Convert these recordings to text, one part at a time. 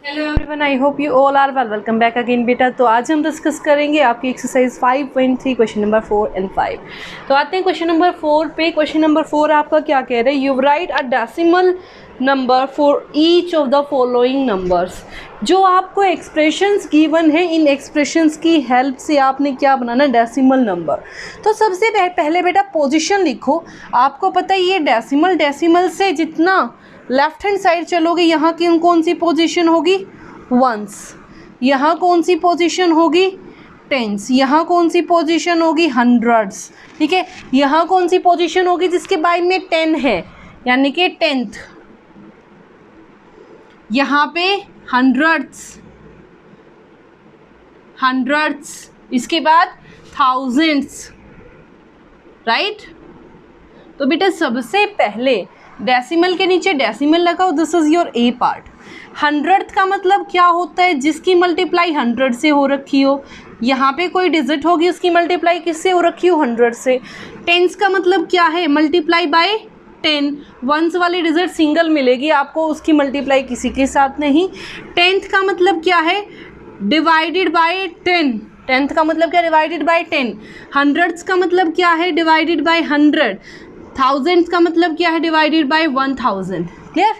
Hello everyone, I hope you all are well. Welcome back again बेटा। तो आज हम डिस्कस करेंगे आपकी एक्सरसाइज 5.3 क्वेश्चन नंबर 4 एंड 5। तो आते हैं क्वेश्चन नंबर 4 पे। क्वेश्चन नंबर 4 आपका क्या कह रहे हैं, you right a decimal number for each of the following numbers. जो आपको एक्सप्रेशंस गिवन है, इन एक्सप्रेशंस की हेल्प से आपने क्या बनाना, डेसिमल नंबर। तो सबसे पहले बेटा पोजीशन लिखो। आपको पता है ये डेसिमल से जितना लेफ्ट हैंड साइड चलोगे यहाँ की कौन सी पोजीशन होगी, वंस। यहाँ कौन सी पोजीशन होगी, टेंस। यहाँ कौन सी पोजीशन होगी, हंड्रेड्स। ठीक है, यहाँ कौन सी पोजीशन होगी जिसके बाद में 10 है, यानी कि 10th। यहाँ पे हंड्रेड्स, इसके बाद थाउजेंड्स, राइट। तो बेटा सबसे पहले डेसिमल के नीचे डेसिमल लगाओ, this is your A part. 100th का मतलब क्या होता है, जिसकी मल्टीप्लाई 100 से हो रखी हो। यहाँ पे कोई डिजिट होगी उसकी मल्टीप्लाई किससे हो रखी हो, 100 से। टेंस का मतलब क्या है, मल्टीप्लाई बाय 10। वंस वाली डिजिट सिंगल मिलेगी आपको, उसकी मल्टीप्लाई किसी के साथ नहीं। 10th का मतलब क्या है, डिवाइडेड बाय 10। 10th का मतलब क्या, डिवाइडेड बाय 10। 100th का मतलब क्या है, डिवाइडेड बाय 100। थाउजेंड्स का मतलब क्या है, डिवाइडेड बाय 1000। क्लियर।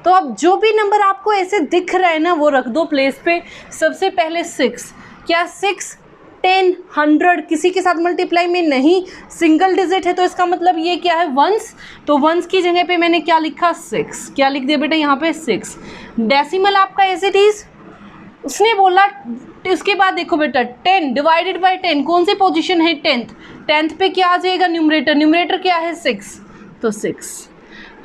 तो अब जो भी नंबर आपको ऐसे दिख रहा है ना, वो रख दो प्लेस पे। सबसे पहले 6, क्या 6, 10, 100 किसी के साथ मल्टीप्लाई में नहीं, सिंगल डिजिट है, तो इसका मतलब ये क्या है, वंस। तो वंस की जगह पे मैंने क्या लिखा, 6। क्या लिख दिया बेटा यहाँ पे, 6। डेसिमल आपका एज इट इज, उसने बोला। उसके बाद देखो बेटा 10 डिवाइडेड बाय 10, कौन सी पोजीशन है, 10th पे क्या आ जाएगा, न्यूमरेटर क्या है, 6, तो 6।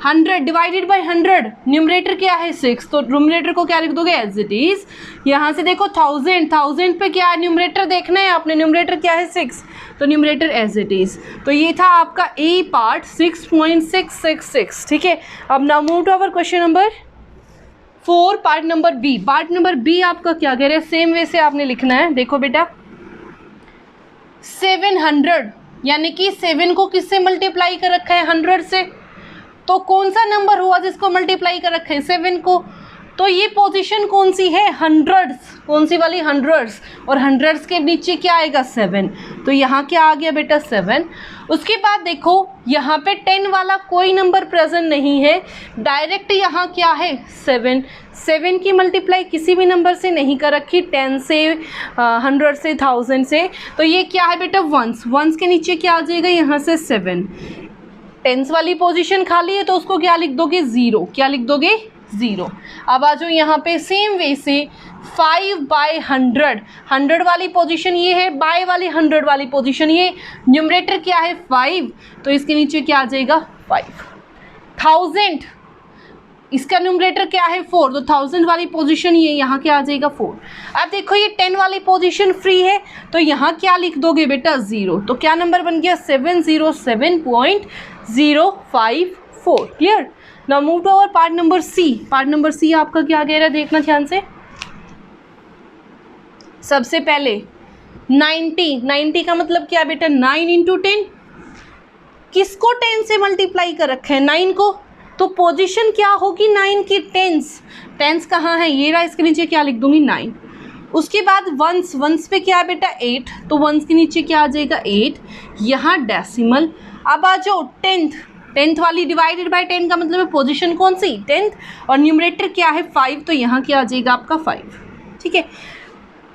100 डिवाइडेड बाय 100, न्यूमरेटर क्या है, 6, तो न्यूमरेटर को क्या लिख दोगे, एज इट इज। यहाँ से देखो 1000 पे क्या है, न्यूमरेटर देखना है आपने, न्यूमरेटर क्या है, 6, तो न्यूमरेटर एज इट इज। तो ये था आपका ए पार्ट 6.666। ठीक है, अब now move to our question number 4, part number B. Part number B आपका क्या कह रहे हैं, सेम वे से आपने लिखना है। देखो बेटा 700, यानी कि 7 को किससे मल्टीप्लाई कर रखा है, 100 से। तो कौन सा नंबर हुआ जिसको मल्टीप्लाई कर रखा है, 7 को। तो ये पोजीशन कौन सी है, हंड्रेड्स। कौन सी वाली, हंड्रेड्स। और हंड्रेड्स के नीचे क्या आएगा, 7। तो यहाँ क्या आ गया बेटा, 7। उसके बाद देखो यहाँ पे 10 वाला कोई नंबर प्रेजेंट नहीं है, डायरेक्ट यहाँ क्या है, 7। 7 की मल्टीप्लाई किसी भी नंबर से नहीं कर रखी, 10 से, 100 से, 1000 से। तो ये क्या है बेटा, वंस के नीचे क्या आ जाएगा, यहाँ से 7। टेंस वाली पोजीशन खाली है, तो उसको क्या लिख दोगे, 0। क्या लिख दोगे, 0। अब आ जाओ यहाँ पे सेम वे से 5/100। 100 वाली पोजीशन ये है, बाय वाली 100 वाली पोजीशन ये। न्यूमरेटर क्या है, 5, तो इसके नीचे क्या आ जाएगा, 5। 1000, इसका न्यूमरेटर क्या है, 4, तो 1000 वाली पोजीशन ये, यहाँ क्या आ जाएगा, 4। अब देखो ये 10 वाली पोजीशन फ्री है, तो यहाँ क्या लिख दोगे बेटा, 0। तो क्या नंबर बन गया, 707.054। Clear. Now move to our part number C. Part number C आपका क्या कह रहा है, देखना ध्यान से। सबसे पहले 90 का मतलब क्या बेटा, 9 × 10। किसको 10 से मल्टीप्लाई कर रखा है, 9 को। तो पोजीशन क्या होगी 9 की, टेंस कहाँ है, ये रहा, इसके नीचे क्या लिख दूंगी, 9। उसके बाद वंस पे क्या है बेटा, 8, तो वंस के नीचे क्या आ जाएगा, 8। यहाँ डेसिमल। अब आ जाओ 10th वाली, डिवाइडेड बाय 10 का मतलब है पोजीशन कौन सी, 10th, और न्यूमरेटर क्या है, 5, तो यहाँ क्या आ जाएगा आपका, 5। ठीक है।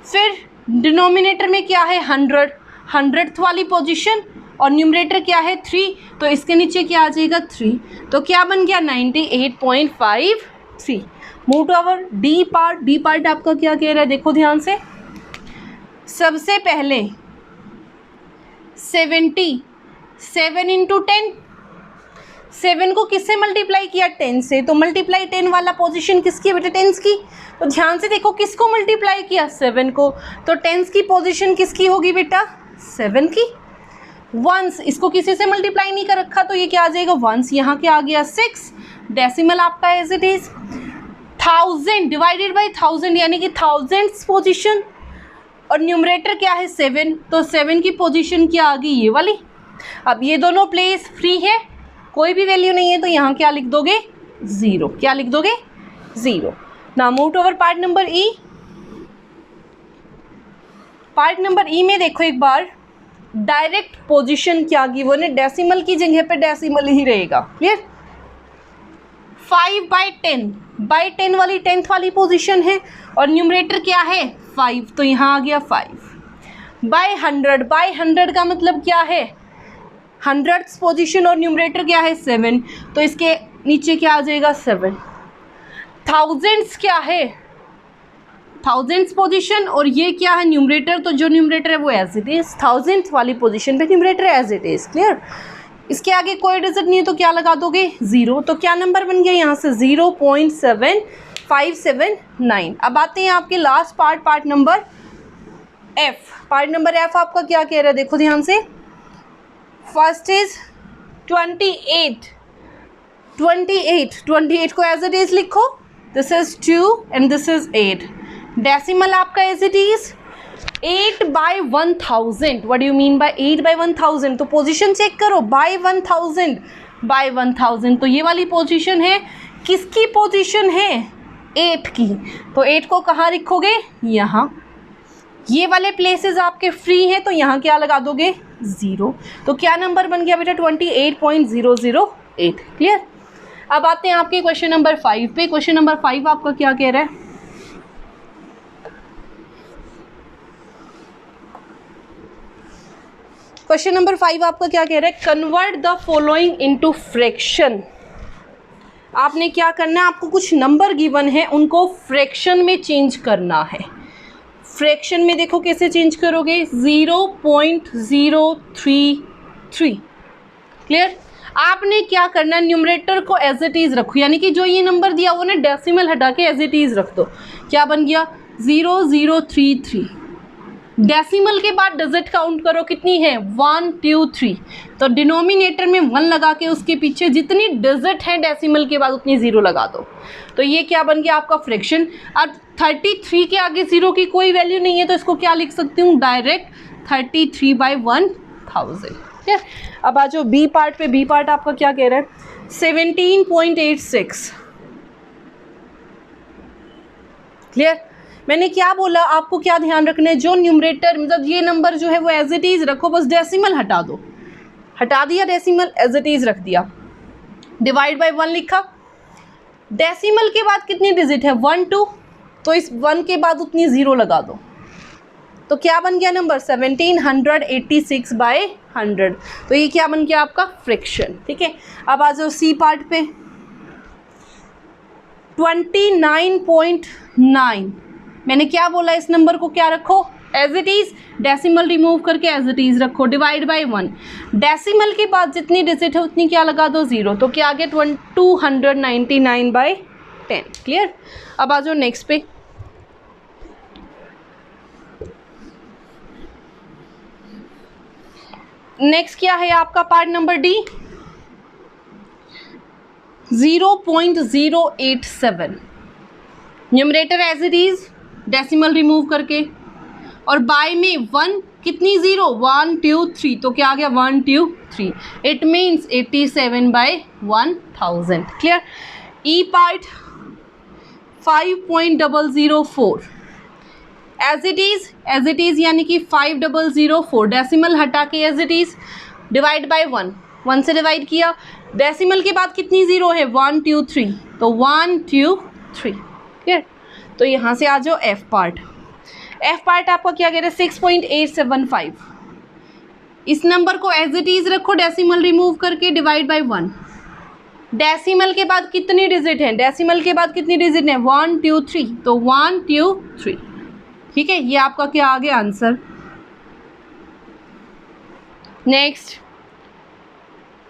फिर डिनोमिनेटर में क्या है, 100th वाली पोजीशन, और न्यूमरेटर क्या है, 3, तो इसके नीचे क्या आ जाएगा, 3। तो क्या बन गया, 98.53। Move to our D part. D part आपका क्या कह रहा है, देखो ध्यान से। सबसे पहले 70, 7 × 10। 7 को किससे मल्टीप्लाई किया, 10 से, तो मल्टीप्लाई 10 वाला पोजीशन किसकी है बेटा, 10 की। तो ध्यान से देखो किसको मल्टीप्लाई किया, 7 को, तो 10 की पोजीशन किसकी होगी बेटा, 7 की। वंस, इसको किसी से मल्टीप्लाई नहीं कर रखा, तो ये क्या आ जाएगा, वंस। यहाँ क्या आ गया, 6। डेसिमल आपका as it is. 1000 divided by 1000, यानी कि 1000th पोजीशन, और न्यूमरेटर क्या है, 7, तो 7 की पोजीशन क्या आ गई, ये वाली। अब ये दोनों प्लेस फ्री है, कोई भी वैल्यू नहीं है, तो यहाँ क्या लिख दोगे, 0। क्या लिख दोगे, 0। Now move to our part number E. Part number E में देखो एक बार, डायरेक्ट पोजीशन क्या गिवन है, डेसिमल की जगह पे डेसिमल ही रहेगा। क्लियर? 5/10 वाली 10th वाली पोजीशन है और न्यूमरेटर क्या है 5, तो यहाँ आ गया 5/100। बाय 100 का मतलब क्या है 100th पोजीशन और न्यूमरेटर क्या है 7, तो इसके नीचे क्या आ जाएगा 7। थाउजेंड्स क्या है थाउजेंड्स पोजीशन और ये क्या है न्यूमरेटर, तो जो न्यूमरेटर है वो एज इट इज 1000th वाली पोजीशन पे numerator as it is. Clear? इसके आगे कोई डिजिट नहीं है तो क्या लगा दोगे 0, तो क्या नंबर बन गया यहाँ से 0.7579। अब आते हैं आपके last part, part number F. Part number F आपका क्या कह रहा है, देखो ध्यान से। फर्स्ट इज 28 को एज इट इज लिखो, this is 2 and this is 8। Decimal आपका as it is 8/1000। What do you mean by 8/1000? तो पोजीशन चेक करो, बाय 1000 तो ये वाली पोजीशन है, किसकी पोजीशन है 8 की, तो 8 को कहाँ लिखोगे यहाँ। ये वाले प्लेसेस आपके फ्री हैं तो यहाँ क्या लगा दोगे 0, तो क्या नंबर बन गया बेटा 28.008। क्लियर? अब आते हैं आपके क्वेश्चन नंबर 5 पे। क्वेश्चन नंबर 5 आपका क्या कह रहा है, क्वेश्चन नंबर 5 आपका क्या कह रहा है, convert the following into fraction. आपने क्या करना है, आपको कुछ नंबर गिवन है उनको फ्रैक्शन में चेंज करना है। फ्रैक्शन में देखो कैसे चेंज करोगे 0.033। क्लियर? आपने क्या करना है, न्यूमरेटर को एज इट इज रखो, यानी कि जो ये नंबर दिया वो ना डेसिमल हटा के एज इट इज रख दो। क्या बन गया 0033। डेसिमल के बाद डिजिट काउंट करो कितनी है 1 2 3, तो डिनोमिनेटर में 1 लगा के उसके पीछे जितनी डिजिट है डेसिमल के बाद उतनी 0 लगा दो, तो ये क्या बन गया आपका फ्रैक्शन। अब 33 के आगे 0 की कोई वैल्यू नहीं है तो इसको क्या लिख सकती हूँ डायरेक्ट 33/1000। ठीक है? अब आ जाओ बी पार्ट पे। बी पार्ट आपका क्या कह रहा है 17.86। क्लियर? मैंने क्या बोला, आपको क्या ध्यान रखना है, जो न्यूमरेटर मतलब ये नंबर जो है वो एज इट इज रखो, बस डेसिमल हटा दो। हटा दिया डेसिमल, एज इट इज रख दिया, डिवाइड बाय 1 लिखा। डेसिमल के बाद कितनी डिजिट है 1 2, तो इस 1 के बाद उतनी 0 लगा दो, तो क्या बन गया नंबर 1786/100। तो ये क्या बन गया आपका फ्रैक्शन। ठीक है? अब आ जाओ सी पार्ट पे। 29.9 मैंने क्या बोला, इस नंबर को क्या रखो as it is, decimal remove करके एज इट इज रखो, डिवाइड बाय 1। डेसिमल के बाद जितनी डिजिट है उतनी क्या लगा दो 0, तो क्या आ गया 299/10। क्लियर? अब आ जाओ नेक्स्ट पे। नेक्स्ट क्या है आपका part number D 0.087। Numerator as it is, decimal remove करके, और बाय में 1 कितनी 0 1 2 3, तो क्या आ गया 1 2 3। It means 87/1000। Clear? E part 5.004 as it is यानी कि 5004, डेसिमल हटा के as it is, divide by 1 से डिवाइड किया। डेसिमल के बाद कितनी 0 है 1 2 3, तो 1 2 3। क्लियर? तो यहाँ से आ जाओ एफ पार्ट। एफ पार्ट आपका क्या कह रहे हैं 6.875। इस नंबर को एज इट इज रखो, डेसिमल रिमूव करके, डिवाइड बाय 1। डेसिमल के बाद कितनी डिजिट है 1 2 3, तो 1 2 3। ठीक है? ये आपका क्या आ गया आंसर। नेक्स्ट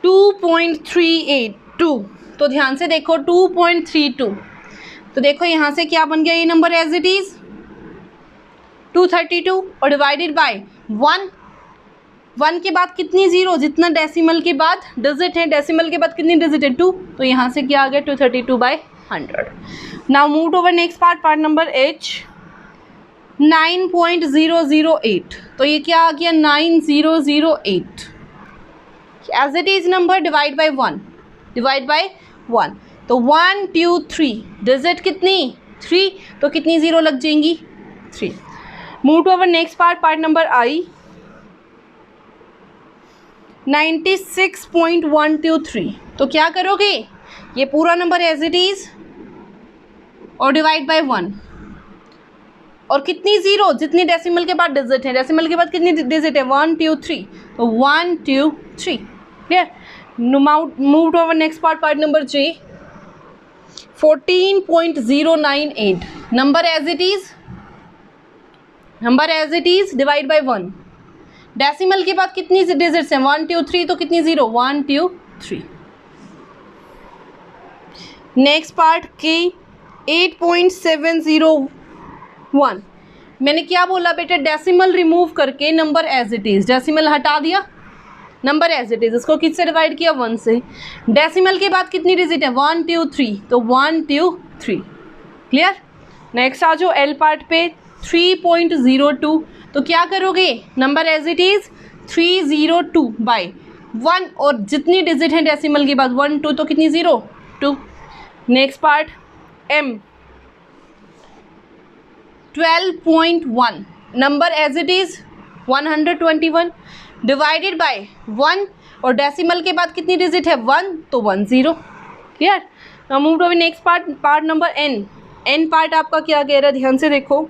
2.382, तो ध्यान से देखो 2.32, तो देखो यहाँ से क्या बन गया ये नंबर एज इट इज 232 और डिवाइडेड बाय 1 के बाद कितनी 0, जितना डेसिमल के बाद डिजिट है, डेसिमल के बाद कितनी डिजिट है 2, तो यहाँ से क्या आ गया 232/100। Now move over next part, part number H 9.008, तो ये क्या आ गया 9008 as it is number, divide by 1, तो 1 2 3 डिजिट कितनी 3, तो कितनी ज़ीरो लग जाएंगी? 3. Move to our next part, part number I. 96.123. तो क्या करोगे? ये पूरा नंबर एज इट इज़ और डिवाइड बाय 1. और कितनी ज़ीरो? जितनी डेसिमल के बाद डिजिट है. डेसिमल के बाद कितनी डिजिट है? 1 2 3. तो 1 2 3. Clear? Move to our next part, part number J. 14.098. Number as it is divide by 1. Decimal के बाद कितनी डिजिट्स हैं? 1 2 3. तो कितनी ज़ीरो? 1 2 3. नेक्स्ट पार्ट के 8.701. मैंने क्या बोला बेटा? डेसिमल रिमूव करके number as it is. Decimal हटा दिया, नंबर एज इट इज़. इसको किससे डिवाइड किया? 1 से. डेसिमल के बाद कितनी डिजिट है? 1 2 3. तो 1 2 3. क्लियर? नेक्स्ट आ जाओ एल पार्ट पे. 3.02. तो क्या करोगे? Number as it is 302 by 1 और जितनी डिजिट है डेसिमल के बाद 1 2. तो कितनी zero? 2. Next part M. 12.1. Number as it is 121 divided by 1 और डेसिमल के बाद कितनी डिजिट है? 1. तो 1 0. Clear? Now move to next part, part number N. N part आपका क्या कह रहा है? ध्यान से देखो.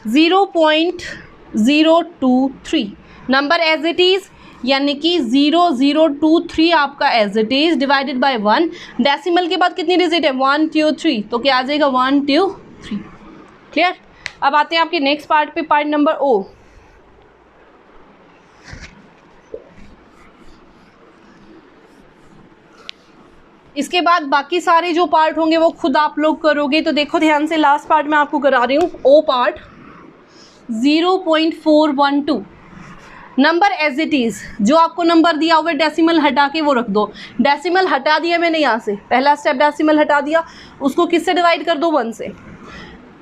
0.023. नंबर एज इट इज़ यानी कि 0023 आपका as it is divided by 1. Decimal के बाद कितनी डिजिट है? 1 2 3. तो क्या आ जाएगा? 1 2 3. क्लियर? अब आते हैं आपके नेक्स्ट पार्ट पे, पार्ट नंबर ओ. इसके बाद बाकी सारे जो पार्ट होंगे वो खुद आप लोग करोगे. तो देखो ध्यान से, लास्ट पार्ट मैं आपको करा रही हूँ. ओ part 0.412. Number as it is. जो आपको नंबर दिया हुआ डेसिमल हटा के वो रख दो. डेसिमल हटा दिया मैंने यहाँ से, पहला स्टेप डेसिमल हटा दिया. उसको किससे डिवाइड कर दो? 1 से.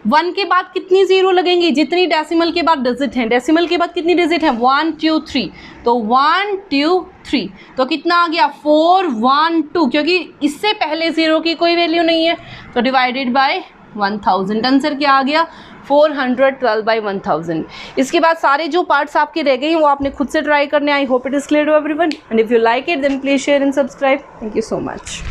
1 के बाद कितनी ज़ीरो लगेंगी? जितनी डेसिमल के बाद डिजिट हैं. डेसिमल के बाद कितनी डिजिट है? 1 2 3. तो 1 2 3. तो कितना आ गया? 4 1 2. क्योंकि इससे पहले ज़ीरो की कोई वैल्यू नहीं है. तो डिवाइडेड बाय 1000. आंसर क्या आ गया? 412 बाई 1000. इसके बाद सारे जो पार्ट्स आपके रह गए हैं वो आपने खुद से ट्राई करने. I hope it is clear to everyone, and if you like it then please share and subscribe. Thank you so much.